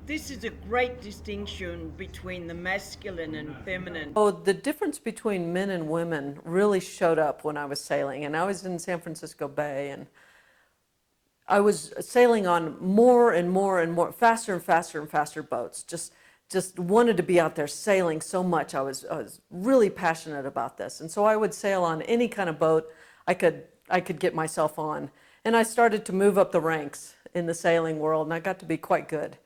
this is a great distinction between the masculine and feminine. Oh, the difference between men and women really showed up when I was sailing, and I was in San Francisco Bay, and I was sailing on more and more and more, faster and faster and faster boats. Just wanted to be out there sailing so much. I was really passionate about this, and so I would sail on any kind of boat I could get myself on, and I started to move up the ranks in the sailing world, and I got to be quite good.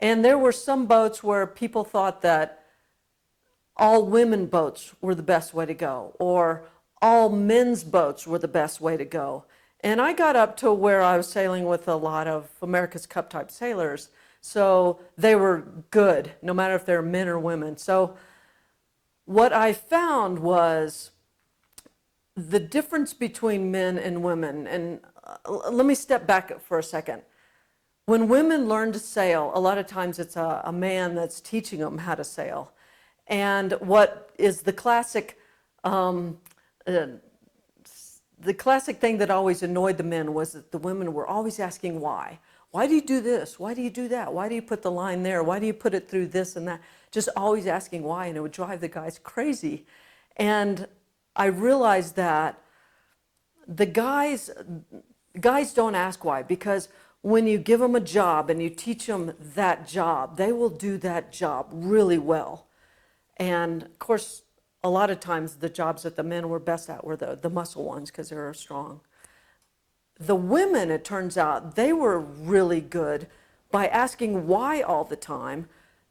And there were some boats where people thought that all women boats were the best way to go, or all men's boats were the best way to go. And I got up to where I was sailing with a lot of America's Cup type sailors, so they were good, no matter if they're men or women. So what I found was the difference between men and women, and let me step back for a second. When women learn to sail, a lot of times it's a man that's teaching them how to sail. And what is the classic thing that always annoyed the men was that the women were always asking why. Why do you do this? Why do you do that? Why do you put the line there? Why do you put it through this and that? Just always asking why, and it would drive the guys crazy. And I realized that the guys don't ask why, because when you give them a job and you teach them that job, they will do that job really well. And of course, a lot of times the jobs that the men were best at were the muscle ones because they were strong. The women, it turns out, they were really good by asking why all the time.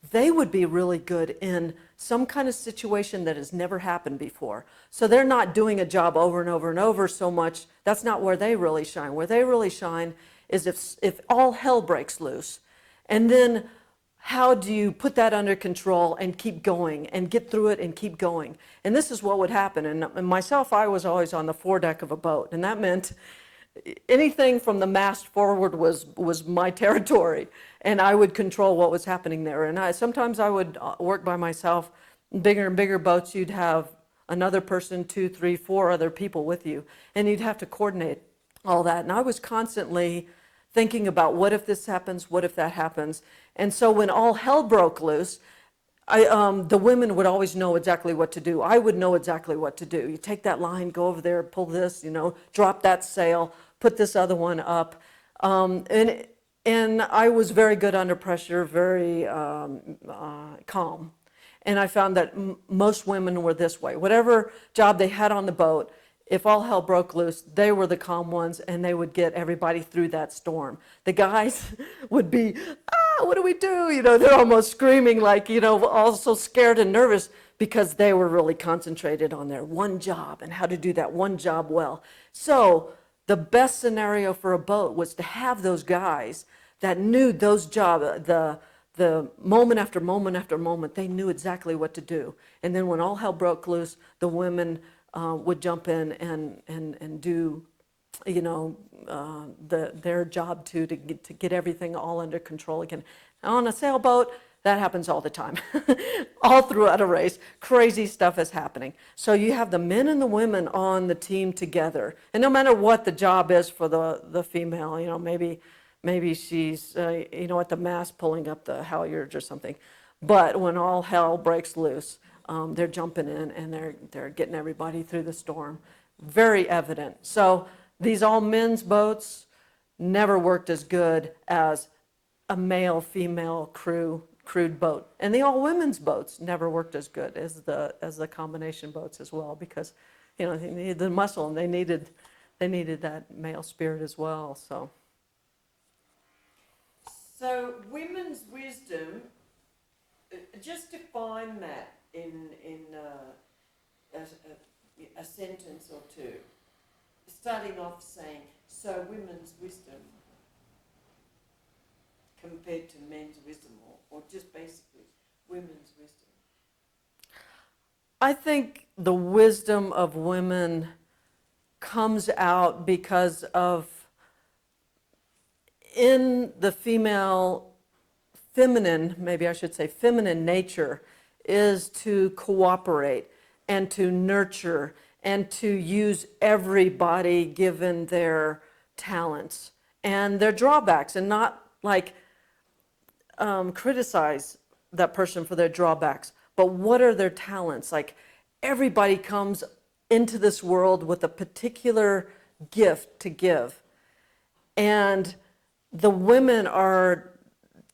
They would be really good in some kind of situation that has never happened before. So they're not doing a job over and over and over so much. That's not where they really shine. Where they really shine is if all hell breaks loose. And then how do you put that under control and keep going and get through it and keep going? And this is what would happen. And myself, I was always on the foredeck of a boat. And that meant anything from the mast forward was my territory. And I would control what was happening there. And sometimes I would work by myself. Bigger and bigger boats, you'd have another person, 2, 3, 4 other people with you. And you'd have to coordinate all that. And I was constantly thinking about what if this happens, what if that happens. And so when all hell broke loose, the women would always know exactly what to do. I would know exactly what to do. You take that line, go over there, pull this, drop that sail, put this other one up. And I was very good under pressure, very calm. And I found that most women were this way. Whatever job they had on the boat, if all hell broke loose, they were the calm ones, and they would get everybody through that storm. The guys would be, what do we do? They're almost screaming like, all so scared and nervous because they were really concentrated on their one job and how to do that one job well. So the best scenario for a boat was to have those guys that knew those jobs, the moment after moment after moment, they knew exactly what to do. And then when all hell broke loose, the women would jump in and do, their job to get everything all under control again. Now, on a sailboat, that happens all the time. All throughout a race, crazy stuff is happening. So you have the men and the women on the team together, and no matter what the job is for the female, maybe she's at the mast pulling up the halyards or something, but when all hell breaks loose, they're jumping in and they're getting everybody through the storm. Very evident. So these all men's boats never worked as good as a male-female crewed boat, and the all women's boats never worked as good as the combination boats as well, because they needed the muscle and they needed that male spirit as well. So women's wisdom, just define that in a sentence or two, starting off saying, so women's wisdom compared to men's wisdom, or just basically women's wisdom. I think the wisdom of women comes out because of, in the feminine nature, is to cooperate and to nurture and to use everybody given their talents and their drawbacks, and not like criticize that person for their drawbacks, but what are their talents? Like, everybody comes into this world with a particular gift to give. And the women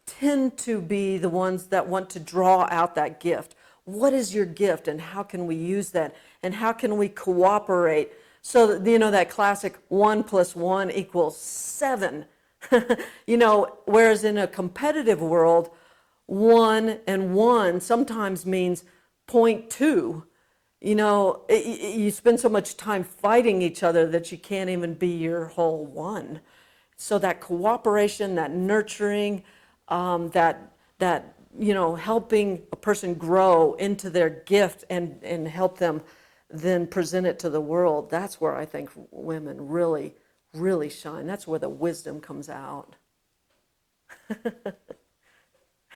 tend to be the ones that want to draw out that gift. What is your gift, and how can we use that? And how can we cooperate? So that, that classic 1 + 1 = 7. Whereas in a competitive world, 1 and 1 sometimes means 0.2. You spend so much time fighting each other that you can't even be your whole one. So that cooperation, that nurturing, that helping a person grow into their gift and help them then present it to the world, that's where I think women really, really shine. That's where the wisdom comes out.